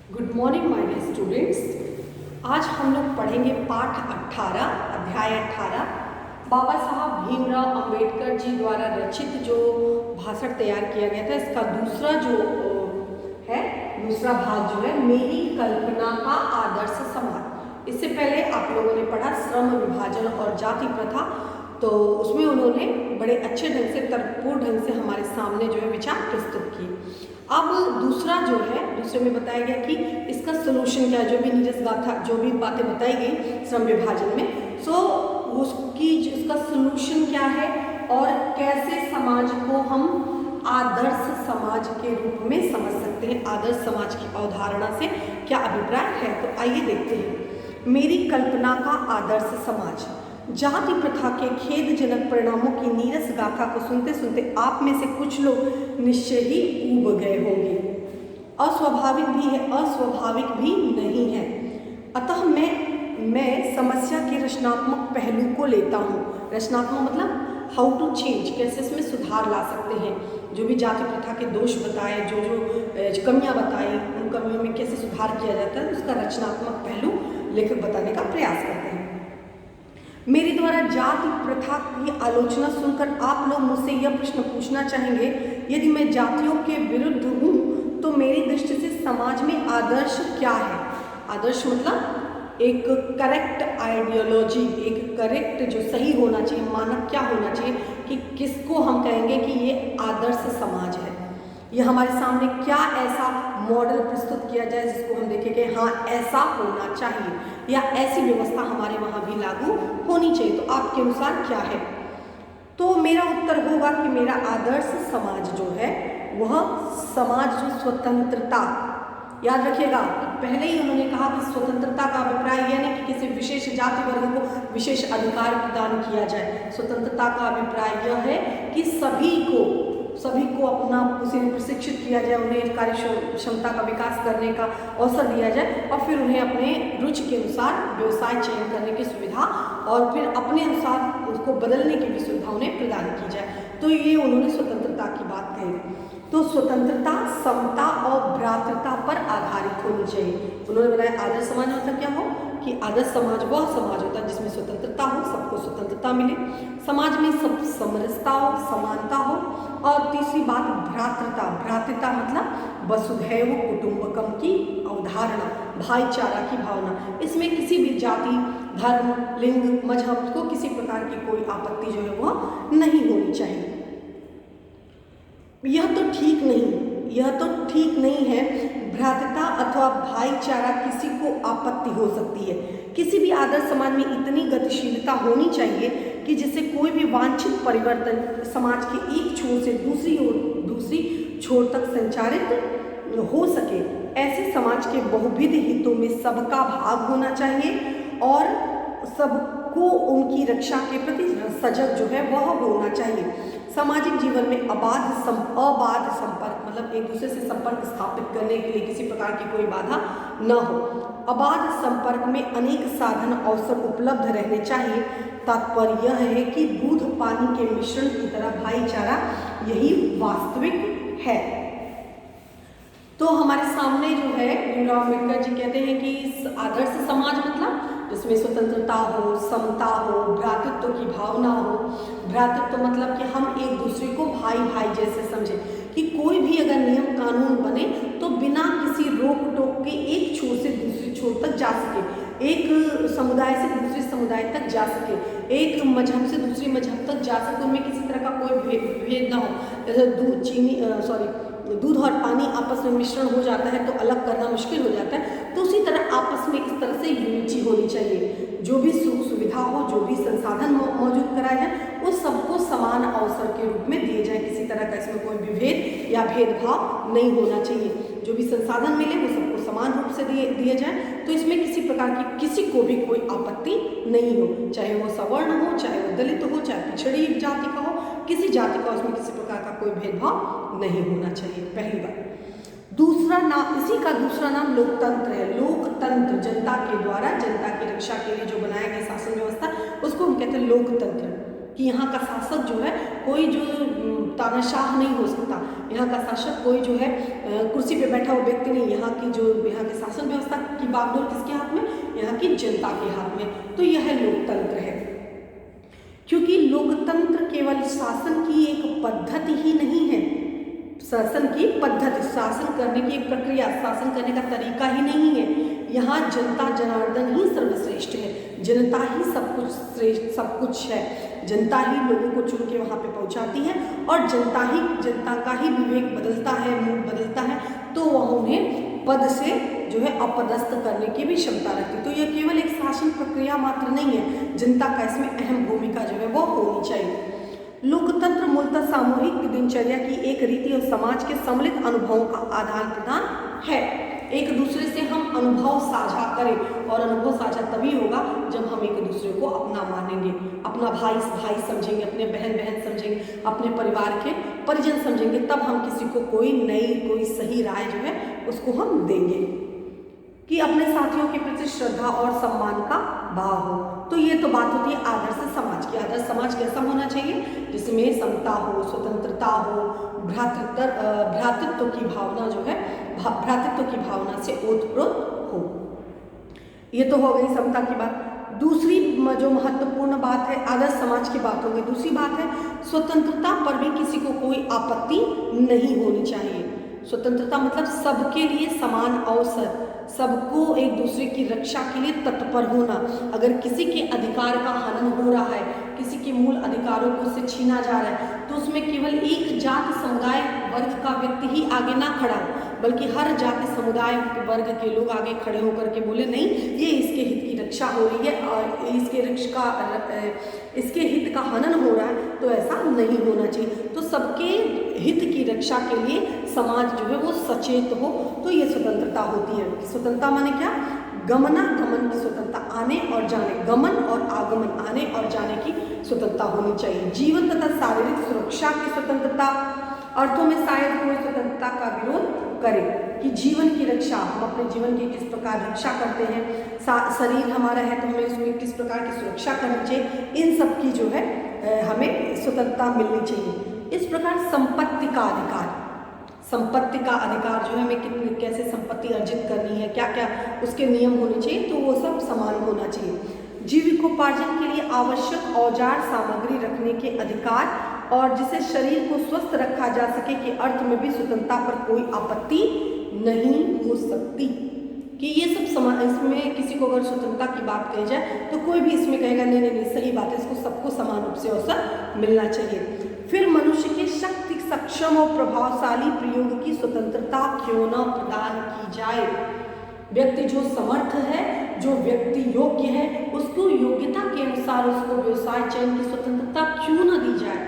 Good morning my dear students. आज हम लोग पढ़ेंगे पाठ 18 अध्याय 18 बाबा साहब भीमराव अंबेडकर जी द्वारा रचित जो भाषण तैयार किया गया था, इसका दूसरा जो है दूसरा भाग जो है मेरी कल्पना का आदर्श समाज। इससे पहले आप लोगों ने पढ़ा श्रम विभाजन और जाति प्रथा, तो उसमें उन्होंने बड़े अच्छे ढंग से तर्कपूर्ण ढंग से हमारे सामने जो है विचार प्रस्तुत किए। अब दूसरा जो है दूसरे में बताया गया कि इसका सोल्यूशन क्या है, जो भी नीरस गाथा जो भी बातें बताई गई श्रम विभाजन में, सो उसकी उसका सोल्यूशन क्या है और कैसे समाज को हम आदर्श समाज के रूप में समझ सकते हैं, आदर्श समाज की अवधारणा से क्या अभिप्राय है। तो आइए देखते हैं मेरी कल्पना का आदर्श समाज। जाति प्रथा के खेदजनक परिणामों की नीरस गाथा को सुनते सुनते आप में से कुछ लोग निश्चय ही ऊब गए होंगे। अस्वाभाविक भी है, अस्वाभाविक भी नहीं है। अतः मैं समस्या के रचनात्मक पहलू को लेता हूँ। रचनात्मक मतलब हाउ टू चेंज, कैसे इसमें सुधार ला सकते हैं। जो भी जाति प्रथा के दोष बताए, जो कमियाँ बताई, उन कमियों में कैसे सुधार किया जाता है, उसका रचनात्मक पहलू लेखक बताने का प्रयास करते हैं। मेरे द्वारा जाति प्रथा की आलोचना सुनकर आप लोग मुझसे यह प्रश्न पूछना चाहेंगे, यदि मैं जातियों के विरुद्ध हूँ तो मेरी दृष्टि से समाज में आदर्श क्या है। आदर्श मतलब एक करेक्ट आइडियोलॉजी, एक करेक्ट जो सही होना चाहिए, मानक क्या होना चाहिए कि किसको हम कहेंगे कि ये आदर्श समाज है। ये हमारे सामने क्या ऐसा मॉडल प्रस्तुत किया जाए जिसको हम देखें कि हाँ ऐसा होना चाहिए या ऐसी व्यवस्था हमारे वहाँ भी लागू होनी चाहिए। तो आपके अनुसार क्या है? तो मेरा उत्तर होगा कि मेरा आदर्श समाज जो है वह समाज जो स्वतंत्रता, याद रखिएगा पहले ही उन्होंने कहा कि स्वतंत्रता का अभिप्राय यह नहीं कि किसी विशेष जाति वर्ग को विशेष अधिकार प्रदान किया जाए। स्वतंत्रता का अभिप्राय यह है कि सभी को अपना उसे प्रशिक्षित किया जाए, उन्हें कार्य क्षमता का विकास करने का अवसर दिया जाए और फिर उन्हें अपने रुचि के अनुसार व्यवसाय चयन करने की सुविधा और फिर अपने अनुसार उसको बदलने की भी सुविधा उन्हें प्रदान की जाए। तो ये उन्होंने स्वतंत्रता की बात कही। तो स्वतंत्रता समता और भ्रातृता पर आधारित होनी चाहिए। उन्होंने बताया आदर्श समाज मतलब क्या हो कि आदर्श समाज वह समाज होता है जिसमें स्वतंत्रता हो, सबको स्वतंत्रता मिले, समाज में सब समरसता हो, समानता हो। और तीसरी बात भ्रातृता। भ्रातृता मतलब वसुधैव कुटुंबकम की अवधारणा, भाईचारा की भावना। इसमें किसी भी जाति, धर्म, लिंग, मजहब को किसी प्रकार की कोई आपत्ति जो है वह नहीं होनी चाहिए। यह तो ठीक नहीं है। भ्रातृता अथवा भाईचारा किसी को आपत्ति हो सकती है। किसी भी आदर्श समाज में इतनी गतिशीलता होनी चाहिए कि जिससे कोई भी वांछित परिवर्तन समाज के एक छोर से दूसरी छोर तक संचारित हो सके। ऐसे समाज के बहुविध हितों में सबका भाग होना चाहिए और सबको उनकी रक्षा के प्रति सजग जो है वह होना चाहिए। सामाजिक जीवन में अबाध संपर्क मतलब एक दूसरे से संपर्क स्थापित करने के लिए किसी प्रकार की कोई बाधा न हो। अबाध संपर्क में अनेक साधन अवसर उपलब्ध रहने चाहिए। तात्पर्य यह है कि दूध पानी के मिश्रण की तरह भाईचारा यही वास्तविक है। तो हमारे सामने जो है भीमराव अम्बेडकर जी कहते हैं कि आदर्श समाज मतलब जिसमें स्वतंत्रता हो, समता हो, भ्रातृत्व की भावना हो। भ्रातृत्व मतलब कि हम एक दूसरे को भाई भाई जैसे समझें, कि कोई भी अगर नियम कानून बने तो बिना किसी रोक टोक के एक छोर से दूसरी छोर तक जा सके, एक समुदाय से दूसरे समुदाय तक जा सके, एक मजहब से दूसरे मजहब तक जा सके, उनमें किसी तरह का कोई भेद ना हो। जैसे दूध और पानी आपस में मिश्रण हो जाता है तो अलग करना मुश्किल हो जाता है, तो उसी तरह आपस में इस तरह से यूनिटी होनी चाहिए। जो भी सुख सुविधा हो, जो भी संसाधन मौजूद कराए जाए, उस सबको समान अवसर के रूप में दिए जाए। किसी तरह का इसमें कोई विभेद या भेदभाव नहीं होना चाहिए। जो भी संसाधन मिले वो सबको समान रूप से दिए जाए। तो इसमें किसी प्रकार की किसी को भी कोई आपत्ति नहीं हो, चाहे वो सवर्ण हो, चाहे वो दलित हो, चाहे पिछड़ी जाति का हो, किसी जाति का उसमें किसी प्रकार का कोई भेदभाव नहीं होना चाहिए। पहली बात। इसी का दूसरा नाम लोकतंत्र है। लोकतंत्र जनता के द्वारा जनता की रक्षा के लिए जो बनाया गया शासन व्यवस्था, उसको हम कहते हैं लोकतंत्र। कि यहाँ का शासक जो है कोई जो तानाशाह नहीं हो सकता। यहाँ का शासक कोई जो है कुर्सी पे बैठा हुआ व्यक्ति नहीं। यहाँ की शासन व्यवस्था की बागडोर किसके हाथ में? यहाँ की जनता के हाथ में। तो यह लोकतंत्र है। क्योंकि लोकतंत्र केवल शासन की एक पद्धति ही नहीं है, शासन की पद्धति, शासन करने की एक प्रक्रिया, शासन करने का तरीका ही नहीं है। यहाँ जनता जनार्दन ही सर्वश्रेष्ठ है, जनता ही सब कुछ श्रेष्ठ, सब कुछ है। जनता ही लोगों को चुन के वहाँ पे पहुँचाती है और जनता का ही विवेक बदलता है, मूड बदलता है, तो वह उन्हें पद से जो है अपदस्थ करने की भी क्षमता रखती है। तो यह केवल एक शासन प्रक्रिया मात्र नहीं है, जनता का इसमें अहम भूमिका जो है वो होनी चाहिए। लोकतंत्र मूलतः सामूहिक दिनचर्या की एक रीति और समाज के सम्मिलित अनुभवों का आदान प्रदान है। एक दूसरे से हम अनुभव साझा करें, और अनुभव साझा तभी होगा जब हम एक दूसरे को अपना मानेंगे, अपना भाई समझेंगे, अपने बहन समझेंगे, अपने परिवार के परिजन समझेंगे, तब हम किसी को कोई सही राय जो है उसको हम देंगे। कि अपने साथियों के प्रति श्रद्धा और सम्मान का भाव हो। तो ये तो बात होती है आदर्श समाज की। आदर्श समाज कैसा होना चाहिए? जिसमें समता हो, स्वतंत्रता हो, भ्रातृत्व की भावना जो है, भ्रातृत्व की भावना से ओतप्रोत हो। ये तो हो गई समता की बात। दूसरी जो महत्वपूर्ण बात है, आदर्श समाज की बात हो गई। दूसरी बात है स्वतंत्रता पर भी किसी को कोई आपत्ति नहीं होनी चाहिए। स्वतंत्रता मतलब सबके लिए समान अवसर, सबको एक दूसरे की रक्षा के लिए तत्पर होना। अगर किसी के अधिकार का हनन हो रहा है, किसी के मूल अधिकारों को उससे छीना जा रहा है, तो उसमें केवल एक जाति समुदाय वर्ग का व्यक्ति ही आगे ना खड़ा हो, बल्कि हर जाति समुदाय वर्ग के लोग आगे खड़े होकर के बोले नहीं, ये इसके हित की रक्षा हो रही है और इसके हित का हनन हो रहा है, तो ऐसा नहीं होना चाहिए। तो सबके हित की रक्षा के लिए समाज जो है वो सचेत हो, तो ये स्वतंत्रता होती है। स्वतंत्रता माने क्या? गमनागमन की स्वतंत्रता, आने और जाने, गमन और आगमन, आने और जाने की स्वतंत्रता होनी चाहिए। जीवन तथा शारीरिक सुरक्षा की स्वतंत्रता, अर्थों में शायद कोई स्वतंत्रता का विरोध करे कि जीवन की रक्षा, हम अपने जीवन की किस प्रकार रक्षा करते हैं, शरीर हमारा है तो हमें उसमें किस प्रकार की सुरक्षा करनी चाहिए, इन सब की जो है हमें स्वतंत्रता मिलनी चाहिए। इस प्रकार संपत्ति का अधिकार, संपत्ति का अधिकार जो है हमें कैसे संपत्ति अर्जित करनी है, क्या क्या उसके नियम होने चाहिए, तो वो सब समान होना चाहिए। जीविकोपार्जन के लिए आवश्यक औजार सामग्री रखने के अधिकार और जिसे शरीर को स्वस्थ रखा जा सके के अर्थ में भी स्वतंत्रता पर कोई आपत्ति नहीं हो सकती। कि ये सब इसमें किसी को अगर स्वतंत्रता की बात कही जाए तो कोई भी इसमें कहेगा नहीं नहीं नहीं सही बात है, इसको सबको समान रूप से अवसर मिलना चाहिए। फिर मनुष्य के शक्ति सक्षम और प्रभावशाली प्रयोग की स्वतंत्रता क्यों न प्रदान की जाए। व्यक्ति जो समर्थ है, जो व्यक्ति योग्य है, उसको योग्यता के अनुसार उसको व्यवसाय चयन की स्वतंत्रता क्यों न दी जाए।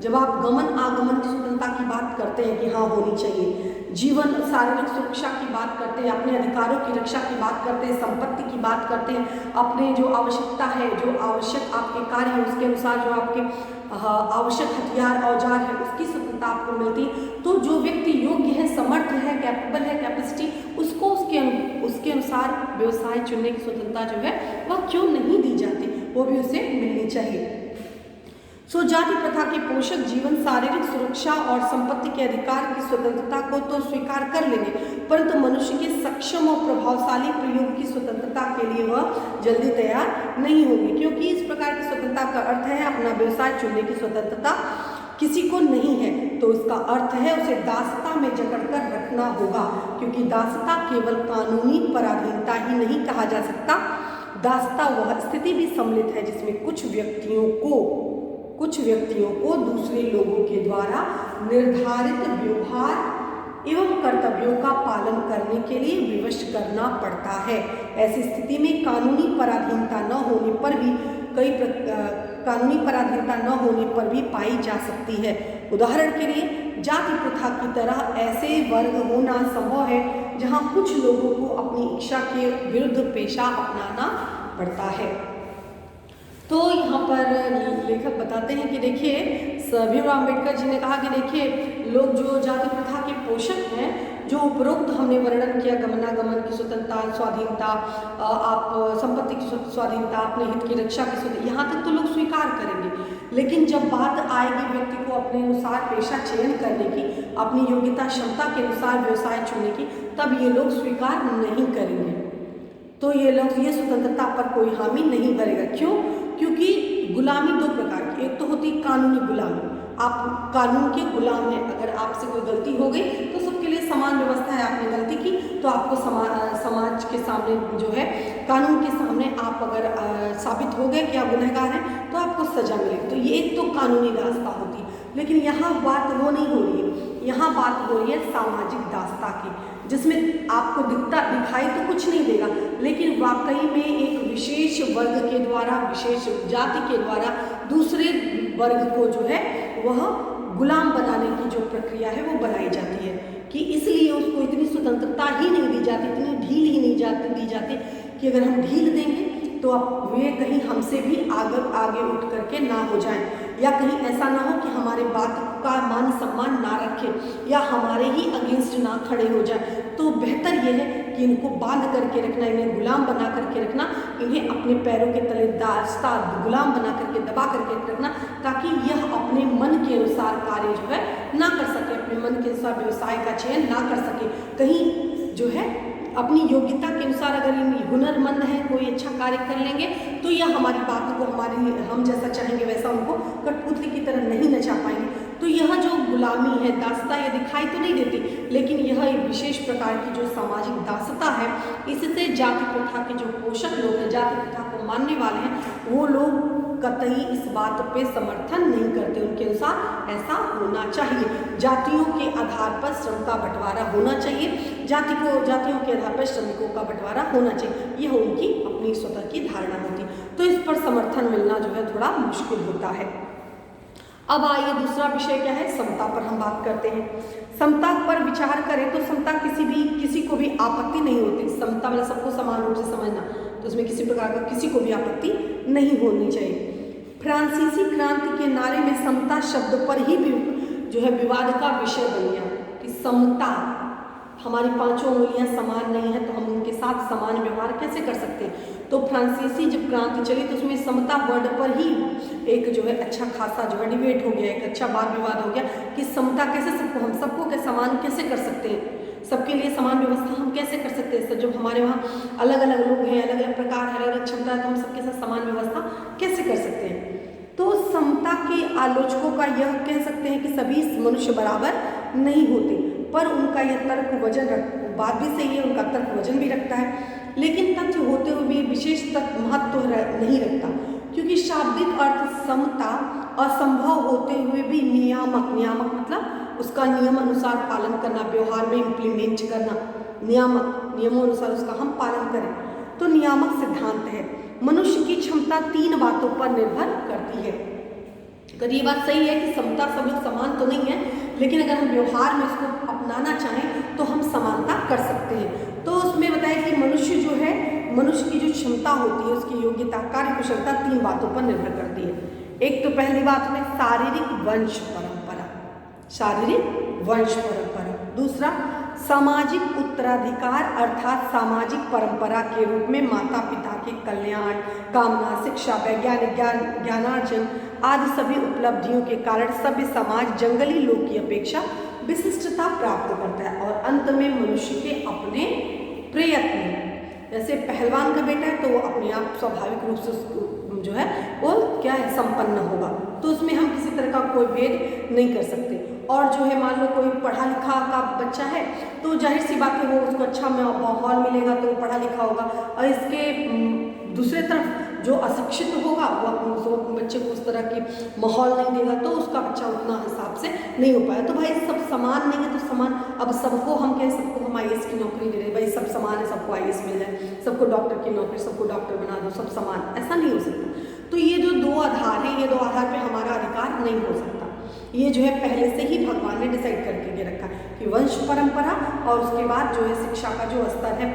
जब आप गमन आगमन की स्वतंत्रता की बात करते हैं कि हाँ होनी चाहिए, जीवन शारीरिक सुरक्षा की बात करते हैं, अपने अधिकारों की रक्षा की बात करते हैं, संपत्ति की बात करते हैं, अपने जो आवश्यकता है, जो आवश्यक आपके कार्य है उसके अनुसार जो आपके आवश्यक हथियार औजार है उसकी स्वतंत्रता आपको मिलती, तो जो व्यक्ति योग्य है, समर्थ है, कैपेबल है, कैपेसिटी, उसको उसके अनुसार व्यवसाय चुनने की स्वतंत्रता जो है वह क्यों नहीं दी जाती, वो भी उसे मिलनी चाहिए। जाति प्रथा के पोषक जीवन शारीरिक सुरक्षा और संपत्ति के अधिकार की स्वतंत्रता को तो स्वीकार कर लेंगे, परंतु मनुष्य के सक्षम और प्रभावशाली प्रयोग की स्वतंत्रता के लिए वह जल्दी तैयार नहीं होंगे, क्योंकि इस प्रकार की स्वतंत्रता का अर्थ है अपना व्यवसाय चुनने की स्वतंत्रता किसी को नहीं है, तो इसका अर्थ है उसे दासता में जकड़कर रखना होगा, क्योंकि दासता केवल कानूनी पराधीनता ही नहीं कहा जा सकता। दासता वह स्थिति भी सम्मिलित है जिसमें कुछ व्यक्तियों को दूसरे लोगों के द्वारा निर्धारित व्यवहार एवं कर्तव्यों का पालन करने के लिए विवश करना पड़ता है। ऐसी स्थिति में कानूनी पराधीनता न होने पर भी पाई जा सकती है। उदाहरण के लिए जाति प्रथा की तरह ऐसे वर्ग होना संभव है जहां कुछ लोगों को अपनी इच्छा के विरुद्ध पेशा अपनाना पड़ता है। तो यहाँ पर लेखक बताते हैं कि देखिए भीमराव अम्बेडकर जी ने कहा कि देखिए लोग जो जाति प्रथा के पोषक हैं, जो उपरोक्त हमने वर्णन किया, गमनागमन की स्वतंत्रता, स्वाधीनता, आप संपत्ति की स्वाधीनता, अपने हित की रक्षा की स्वतंत्रता, यहाँ तक तो लोग स्वीकार करेंगे, लेकिन जब बात आएगी व्यक्ति को अपने अनुसार पेशा चयन करने की, अपनी योग्यता क्षमता के अनुसार व्यवसाय चुनने की, तब ये लोग स्वीकार नहीं करेंगे। तो ये लोग ये स्वतंत्रता पर कोई हामी नहीं भरेगा। क्यों? क्योंकि गुलामी दो प्रकार की, एक तो होती कानूनी गुलामी, आप कानून के गुलाम हैं। अगर आपसे कोई गलती हो गई तो सबके लिए समान व्यवस्था है। आपने गलती की तो आपको समाज के सामने जो है, कानून के सामने आप अगर साबित हो गए कि आप गुनहगार हैं तो आपको सजा मिलेगी। तो ये एक तो कानूनी दास्ता होती है। लेकिन यहाँ बात वो नहीं हो रही है, यहाँ बात हो रही है सामाजिक दास्ता की, जिसमें आपको दिखाई तो कुछ नहीं देगा, लेकिन वाकई में एक विशेष वर्ग के द्वारा, विशेष जाति के द्वारा दूसरे वर्ग को जो है वह गुलाम बनाने की जो प्रक्रिया है वो बनाई जाती है, कि इसलिए उसको इतनी स्वतंत्रता ही नहीं दी जाती, इतनी ढील ही नहीं दी जाती कि अगर हम ढील देंगे तो अब वे कहीं हमसे भी आगे उठ करके ना हो जाएं, या कहीं ऐसा ना हो कि हमारे बात का मान सम्मान ना रखें या हमारे ही अगेंस्ट ना खड़े हो जाए। तो बेहतर यह है कि इनको बांध करके रखना, इन्हें गुलाम बना करके रखना, इन्हें अपने पैरों के तले दास्ता गुलाम बना करके दबा करके रखना, ताकि यह अपने मन के अनुसार कार्य जो है ना कर सके, अपने मन के अनुसार व्यवसाय का चयन ना कर सके। कहीं जो है अपनी योग्यता के अनुसार अगर हुनरमंद है, कोई अच्छा कार्य कर लेंगे तो यह हमारी बात को हम जैसा चाहेंगे वैसा उनको कठपुतली की तरह नहीं नचा पाएंगे। तो यह जो गुलामी है, दास्ता, ये दिखाई तो नहीं देती, लेकिन यह एक विशेष प्रकार की जो सामाजिक दास्ता है, इससे जाति प्रथा के जो पोषक लोग हैं, जाति प्रथा को मानने वाले हैं, वो लोग कतई इस बात पे समर्थन नहीं करते। उनके अनुसार ऐसा होना चाहिए, जातियों के आधार पर श्रम का बंटवारा होना चाहिए, जातियों के आधार पर श्रमिकों का बंटवारा होना चाहिए, यह उनकी अपनी स्वतः की धारणा होती। तो इस पर समर्थन मिलना जो है थोड़ा मुश्किल होता है। अब आइए दूसरा विषय क्या है, समता पर हम बात करते हैं। समता पर विचार करें तो समता किसी को भी आपत्ति नहीं होती। समता मतलब सबको समान रूप से समझना, तो उसमें किसी प्रकार का किसी को भी आपत्ति नहीं होनी चाहिए। फ्रांसीसी क्रांति के नारे में समता शब्द पर ही भी जो है विवाद का विषय बन गया कि समता, हमारी पांचों उंगलियां समान नहीं है तो हम उनके साथ समान व्यवहार कैसे कर सकते हैं। तो फ्रांसीसी जब क्रांति चली तो उसमें समता वर्ड पर ही एक जो है अच्छा खासा जो है डिबेट हो गया, एक अच्छा वाद विवाद हो गया कि समता कैसे, हम सबको के समान कैसे कर सकते हैं, सबके लिए समान व्यवस्था हम कैसे कर सकते हैं। जब हमारे वहाँ अलग अलग लोग हैं, अलग अलग प्रकार, अलग अलग क्षमता है, तो हम सबके साथ समान व्यवस्था कैसे कर सकते हैं। तो समता के आलोचकों का यह कह सकते हैं कि सभी मनुष्य बराबर नहीं होते, पर उनका यह तर्क वजन बात भी सही है, उनका तर्क वजन भी रखता है, लेकिन तथ्य होते हुए भी विशेष तक महत्व नहीं रखता, क्योंकि शाब्दिक अर्थ समता असंभव होते हुए भी नियामक मतलब उसका नियम अनुसार पालन करना, व्यवहार में इम्प्लीमेंट करना, नियमों अनुसार उसका हम पालन करें, तो नियामक सिद्धांत है। मनुष्य की क्षमता 3 बातों पर निर्भर करती है। अगर ये बात सही है कि समता सब लोग समान तो नहीं है, लेकिन अगर हम व्यवहार में इसको अपनाना चाहें तो हम समानता कर सकते हैं। तो उसमें बताया कि मनुष्य की जो क्षमता होती है, उसकी योग्यता, कार्य कुशलता 3 बातों पर निर्भर करती है। एक तो पहली बात में शारीरिक वंश परंपरा, दूसरा सामाजिक उत्तराधिकार अर्थात सामाजिक परंपरा के रूप में माता पिता के कल्याण, कामना, शिक्षा, वैज्ञानिक ज्ञानार्जन आदि सभी उपलब्धियों के कारण सभ्य समाज जंगली लोग की अपेक्षा विशिष्टता प्राप्त करता है। और अंत में मनुष्य के अपने प्रयत्न, जैसे पहलवान का बेटा है तो वो अपने आप स्वाभाविक रूप से जो है वो क्या है, संपन्न होगा, तो उसमें हम किसी तरह का कोई भेद नहीं कर सकते। और जो है मान लो कोई पढ़ा लिखा का बच्चा है तो जाहिर सी बात है वो उसको अच्छा माहौल मिलेगा तो वो पढ़ा लिखा होगा, और इसके दूसरे तरफ जो अशिक्षित होगा वो बच्चे को उस तरह की माहौल नहीं देगा तो उसका बच्चा उतना हिसाब से नहीं हो पाया। तो भाई सब समान नहीं है तो समान, अब सबको हम सबको हम IAS की नौकरी दे रहे, भाई सब समान है, सबको IAS मिल जाए, सबको डॉक्टर की नौकरी, सबको डॉक्टर बना दो, सब समान, ऐसा नहीं हो सकता। तो ये जो 2 आधार है, ये 2 आधार पे हमारा अधिकार नहीं हो सकता। ये जो है पहले से ही भगवान ने डिसाइड करके रखा कि वंश परंपरा और उसके बाद जो है शिक्षा का जो स्तर है,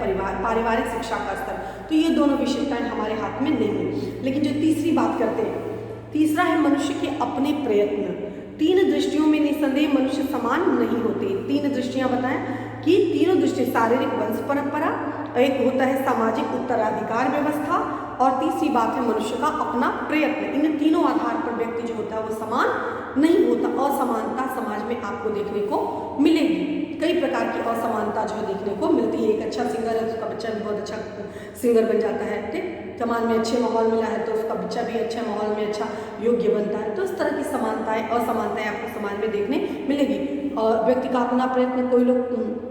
पारिवारिक शिक्षा का स्तर, तो ये दोनों विशेषताएं हमारे हाथ में नहीं है। लेकिन जो तीसरी बात करते हैं, तीसरा है मनुष्य के अपने प्रयत्न। 3 दृष्टियों में निसंदेह मनुष्य समान नहीं होते। 3 दृष्टियां बताएं कि तीनों दृष्टि, शारीरिक वंश परंपरा, एक होता है सामाजिक उत्तराधिकार व्यवस्था, और तीसरी बात है मनुष्य का अपना प्रयत्न। इन तीनों आधार पर व्यक्ति जो होता है वो समान नहीं होता। असमानता समाज में आपको देखने को मिलेगी, कई प्रकार की असमानता जो है देखने को मिलती है। एक अच्छा सिंगर है, उसका बच्चा भी बहुत अच्छा सिंगर बन जाता है, ठीक। समाज में अच्छे माहौल मिला है तो उसका बच्चा भी अच्छे माहौल में अच्छा योग्य बनता है। तो इस तरह की समानताएं, असमानताएं आपको समाज में देखने मिलेगी। और व्यक्ति का अपना प्रयत्न, कोई लोग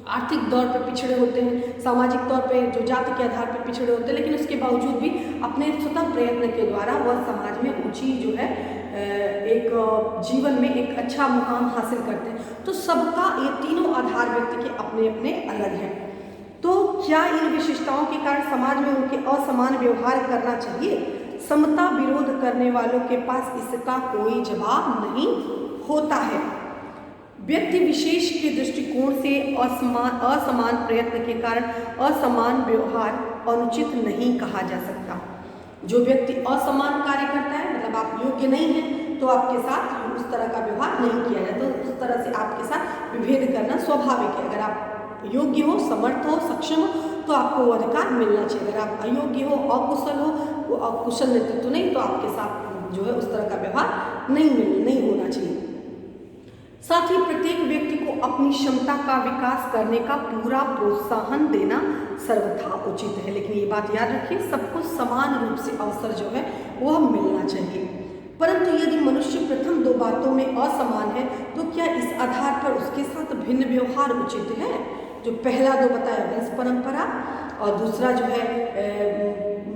आर्थिक तौर पर पिछड़े होते हैं, सामाजिक तौर पे जो जाति के आधार पर पिछड़े होते हैं, लेकिन उसके बावजूद भी अपने स्वतः प्रयत्न के द्वारा वह समाज में ऊंची जो है एक जीवन में एक अच्छा मुकाम हासिल करते हैं। तो सबका ये तीनों आधार व्यक्ति के अपने अपने अलग हैं। तो क्या इन विशेषताओं के कारण समाज में उनके असमान व्यवहार करना चाहिए? समता विरोध करने वालों के पास इसका कोई जवाब नहीं होता है। व्यक्ति विशेष के दृष्टिकोण से असमान प्रयत्न के कारण असमान व्यवहार अनुचित नहीं कहा जा सकता। जो व्यक्ति असमान कार्य करता है, मतलब आप योग्य नहीं हैं, तो आपके साथ उस तरह का व्यवहार नहीं किया जाए। तो उस तरह से आपके साथ विभेद करना स्वाभाविक है। अगर आप योग्य हो, समर्थ हो, सक्षम हो, तो आपको वो अधिकार मिलना चाहिए। अगर आप अयोग्य हो, अकुशल हो, वो अकुशल नेतृत्व नहीं, तो आपके साथ जो है उस तरह का व्यवहार नहीं होना चाहिए। साथ ही प्रत्येक व्यक्ति को अपनी क्षमता का विकास करने का पूरा प्रोत्साहन देना सर्वथा उचित है। लेकिन ये बात याद रखिए, सबको समान रूप से अवसर जो है वह मिलना चाहिए। परंतु यदि मनुष्य प्रथम दो बातों में असमान है तो क्या इस आधार पर उसके साथ भिन्न व्यवहार उचित है? जो पहला दो बताया, वंश परंपरा, और दूसरा जो है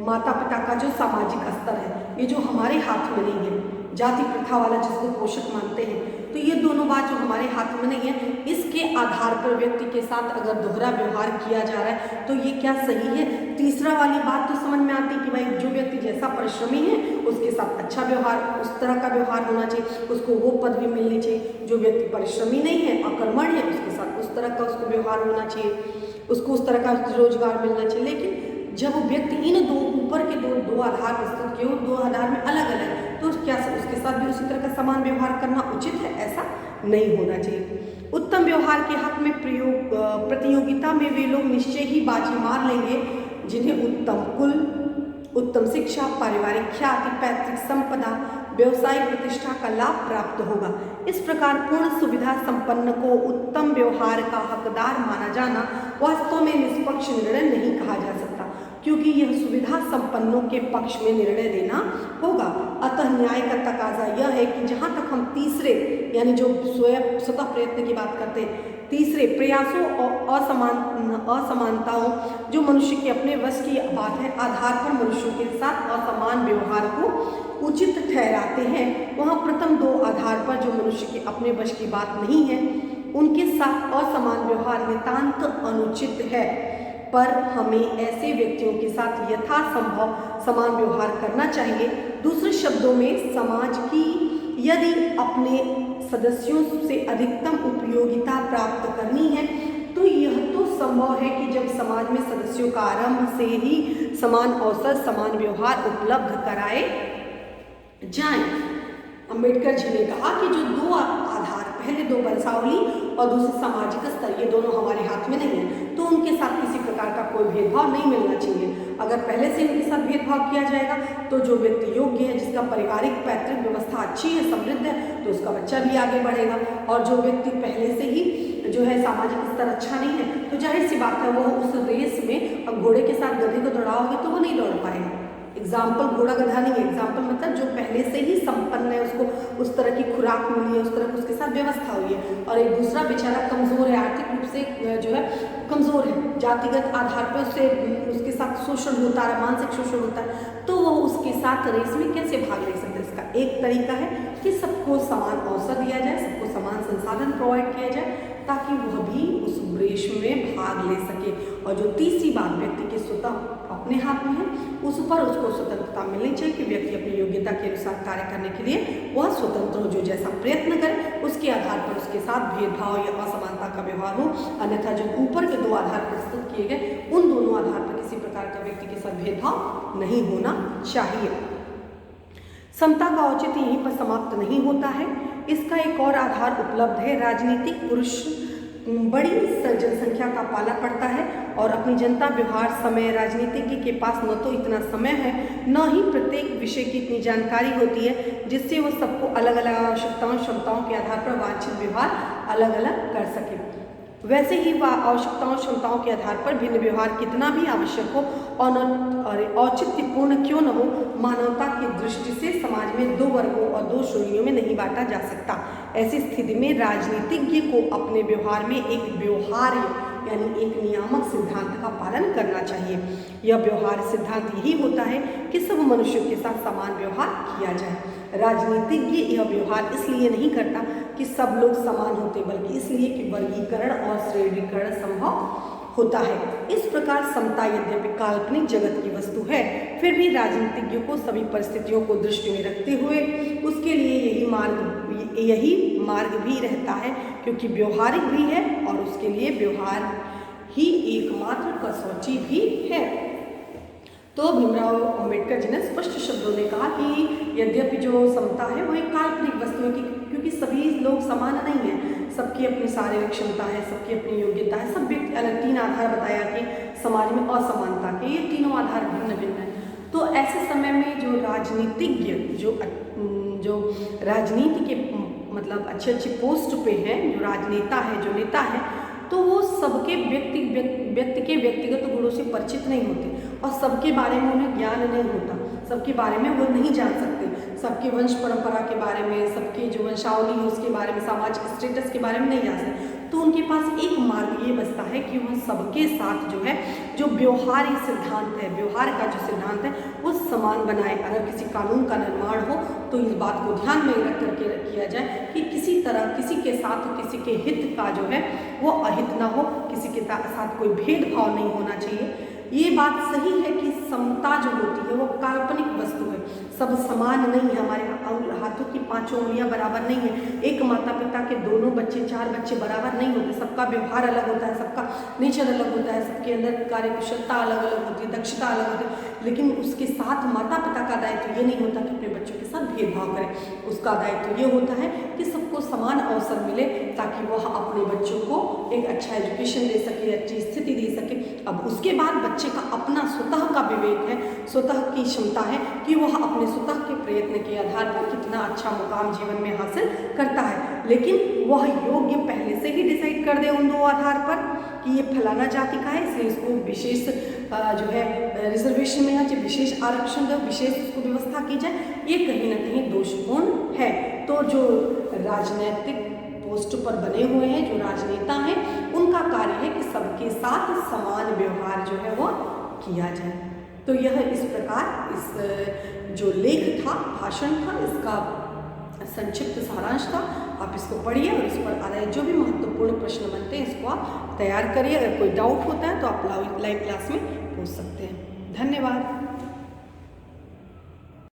माता पिता का जो सामाजिक स्तर है, ये जो हमारे हाथ में नहीं है, जाति प्रथा वाला जिसको पोषक मानते हैं, तो ये दोनों बात जो हमारे हाथ में नहीं है, इसके आधार पर व्यक्ति के साथ अगर दोहरा व्यवहार किया जा रहा है तो ये क्या सही है? तीसरा वाली बात तो समझ में आती है कि भाई जो व्यक्ति जैसा परिश्रमी है उसके साथ अच्छा व्यवहार, उस तरह का व्यवहार होना चाहिए, उसको वो पदवी मिलनी चाहिए। जो व्यक्ति परिश्रमी नहीं है, अकर्मण्य है, उसके साथ उस तरह का उसको व्यवहार होना चाहिए, उसको उस तरह का रोजगार मिलना चाहिए। लेकिन जब व्यक्ति इन दो ऊपर के दो आधार प्रस्तुत किए, दो आधार में अलग अलग, तो क्या उसके साथ भी उसी तरह का समान व्यवहार करना उचित है? ऐसा नहीं होना चाहिए। उत्तम व्यवहार के हक में प्रतियोगिता में वे लोग निश्चय ही बाजी मार लेंगे जिन्हें उत्तम कुल, उत्तम शिक्षा, पारिवारिक ख्याति, पैतृक संपदा, व्यवसायिक प्रतिष्ठा का लाभ प्राप्त होगा। इस प्रकार पूर्ण सुविधा संपन्न को उत्तम व्यवहार का हकदार माना जाना वास्तव में निष्पक्ष निर्णय नहीं कहा जा सकता, क्योंकि यह सुविधा संपन्नों के पक्ष में निर्णय देना होगा। अतः न्याय का तकाजा यह है कि जहाँ तक हम तीसरे, यानी जो स्वतः प्रयत्न की बात करते हैं, तीसरे प्रयासों और असमानताओं जो मनुष्य के अपने वश की बात है, आधार पर मनुष्यों के साथ असमान व्यवहार को उचित ठहराते हैं, वहाँ प्रथम दो आधार पर जो मनुष्य के अपने वश की बात नहीं है, उनके साथ असमान व्यवहार नितांत अनुचित है। पर हमें ऐसे व्यक्तियों के साथ यथासंभव समान व्यवहार करना चाहिए। दूसरे शब्दों में, समाज की यदि अपने सदस्यों से अधिकतम उपयोगिता प्राप्त करनी है तो यह तो संभव है कि जब समाज में सदस्यों का आरंभ से ही समान अवसर, समान व्यवहार उपलब्ध कराए जाएं। अम्बेडकर जी ने कहा कि जो दो आधार, पहले दो वंशावली और दूसरे सामाजिक स्तर, ये दोनों हमारे हाथ में नहीं है, तो उनके साथ किसी प्रकार का कोई भेदभाव नहीं मिलना चाहिए। अगर पहले से इनके साथ भेदभाव किया जाएगा तो जो व्यक्ति योग्य है, जिसका पारिवारिक पैतृक व्यवस्था अच्छी है, समृद्ध है, तो उसका बच्चा भी आगे बढ़ेगा। और जो व्यक्ति पहले से ही जो है सामाजिक स्तर अच्छा नहीं है, तो जाहिर सी बात है वो उस रेस में, अब घोड़े के साथ गधे को दौड़ाओगे तो वो नहीं दौड़ पाएगा। एग्जाम्पल घोड़ा गधा नहीं है, एग्जाम्पल मतलब जो पहले से ही संपन्न है, उसको उस तरह की खुराक मिली है, उस तरह की उसके साथ व्यवस्था हुई है, और एक दूसरा बेचारा कमज़ोर है, आर्थिक रूप से जो है कमज़ोर है, जातिगत आधार पर उसके साथ शोषण होता है, मानसिक शोषण होता है, तो वो उसके साथ रेस में कैसे भाग ले सकते हैं? इसका एक तरीका है कि सबको समान अवसर दिया जाए, सबको समान संसाधन प्रोवाइड किया जाए, ताकि वह भी उस रेस में भाग ले सके। और जो तीसरी बात, व्यक्ति के स्वतः अपने हाथ में है, उस पर उसको स्वतंत्रता मिलनी चाहिए कि व्यक्ति अपनी योग्यता के अनुसार कार्य करने के लिए वह स्वतंत्र हो, जो जैसा प्रयत्न करे उसके आधार पर उसके साथ भेदभाव या असमानता का व्यवहार हो। अन्यथा जो ऊपर के दो आधार प्रस्तुत किए गए, उन दोनों आधार पर किसी प्रकार का व्यक्ति के साथ भेदभाव नहीं होना चाहिए। समता का औचित्य यहीं पर समाप्त नहीं होता है, इसका एक और आधार उपलब्ध है। राजनीतिक पुरुष बड़ी जनसंख्या का पाला पड़ता है और अपनी जनता व्यवहार समय राजनीतिज्ञ के पास न तो इतना समय है न ही प्रत्येक विषय की इतनी जानकारी होती है जिससे वो सबको अलग अलग आवश्यकताओं क्षमताओं के आधार पर वांछित व्यवहार अलग अलग कर सके। वैसे ही वह आवश्यकताओं क्षमताओं के आधार पर भिन्न व्यवहार कितना भी आवश्यक हो और औचित्यपूर्ण क्यों न हो, मानवता की दृष्टि से समाज में दो वर्गों और दो श्रेणियों में नहीं बांटा जा सकता। ऐसी स्थिति में राजनीतिज्ञ को अपने व्यवहार में एक व्यवहार्य यानी एक नियामक सिद्धांत का पालन करना चाहिए। यह व्यवहार सिद्धांत यही होता है कि सब मनुष्यों के साथ समान व्यवहार किया जाए। राजनीतिज्ञ यह व्यवहार इसलिए नहीं करता कि सब लोग समान होते, बल्कि इसलिए कि वर्गीकरण और श्रेणीकरण संभव होता है। इस प्रकार समता यद्यपि काल्पनिक जगत की वस्तु है, फिर भी राजनीतिज्ञों को सभी परिस्थितियों को दृष्टि में रखते हुए उसके लिए यही मार्ग भी रहता है, क्योंकि व्यवहारिक भी है और उसके लिए व्यवहार ही एकमात्र कसौटी भी है। तो भीमराव अंबेडकर जी ने स्पष्ट शब्दों में कहा कि यद्यपि जो समता है वो एक काल्पनिक वस्तु है, क्योंकि सभी लोग समान नहीं हैं, सबकी अपनी शारीरिक क्षमता है, सबकी अपनी योग्यता है, सब व्यक्ति अलग। 3 आधार बताया कि समाज में असमानता के, ये तीनों आधार भिन्न भिन्न हैं। तो ऐसे समय में जो राजनीतिज्ञ जो राजनीति के मतलब अच्छे अच्छे पोस्ट पे हैं, जो राजनेता है, जो नेता है, तो वो सबके व्यक्ति के व्यक्तिगत गुणों से परिचित नहीं होते और सबके बारे में उन्हें ज्ञान नहीं होता, सबके बारे में वो नहीं जान सकते, सबके वंश परंपरा के बारे में, सबके जो वंशावली है उसके बारे में, सामाजिक स्टेटस के बारे में नहीं जान सकते। तो उनके पास एक मार्ग ये बचता है कि वह सबके साथ जो है जो व्यवहारिक सिद्धांत है, व्यवहार का जो सिद्धांत है वो समान बनाए। अगर किसी कानून का निर्माण हो तो इस बात को ध्यान में रख करके किया जाए कि किसी तरह किसी के साथ किसी के हित का जो है वो अहित ना हो, किसी के साथ कोई भेदभाव नहीं होना चाहिए। ये बात सही है कि समता जो होती है वो काल्पनिक वस्तु है, सब समान नहीं है, हमारे हाथों की 5 उंगलियां बराबर नहीं है, एक माता पिता के दोनों बच्चे 4 बच्चे बराबर नहीं होते, सबका व्यवहार अलग होता है, सबका नेचर अलग होता है, सबके अंदर कार्यकुशलता अलग अलग होती है, दक्षता अलग होती है। लेकिन उसके साथ माता पिता का दायित्व ये नहीं होता कि अपने बच्चों के साथ भेदभाव करें, उसका दायित्व ये होता है कि सबको समान अवसर मिले ताकि वह अपने बच्चों को एक अच्छा एजुकेशन दे सके, अच्छी स्थिति दे सके। अब उसके बाद बच्चे का अपना स्वतः का विवेक है, स्वतः की क्षमता है कि वह अपने स्वतः के प्रयत्न के आधार पर कितना अच्छा मुकाम जीवन में हासिल करता है। लेकिन वह योग्य पहले से ही डिसाइड कर दे उन 2 आधार पर कि ये फलाना जाति का है, इसलिए इसको विशेष जो है रिजर्वेशन में या विशेष आरक्षण दो, विशेष उसको व्यवस्था की जाए, ये कहीं ना कहीं दोषपूर्ण है। तो जो राजनीतिक पोस्ट पर बने हुए हैं, जो राजनेता हैं, उनका कार्य है कि सबके साथ समान व्यवहार जो है वो किया जाए। तो यह इस प्रकार इस जो लेख था, भाषण था, इसका संक्षिप्त सारांश था। आप इसको पढ़िए और इस पर आधारित जो भी महत्वपूर्ण प्रश्न बनते हैं इसको आप तैयार करिए। अगर कोई डाउट होता है तो आप लाइव क्लास में पूछ सकते हैं। धन्यवाद।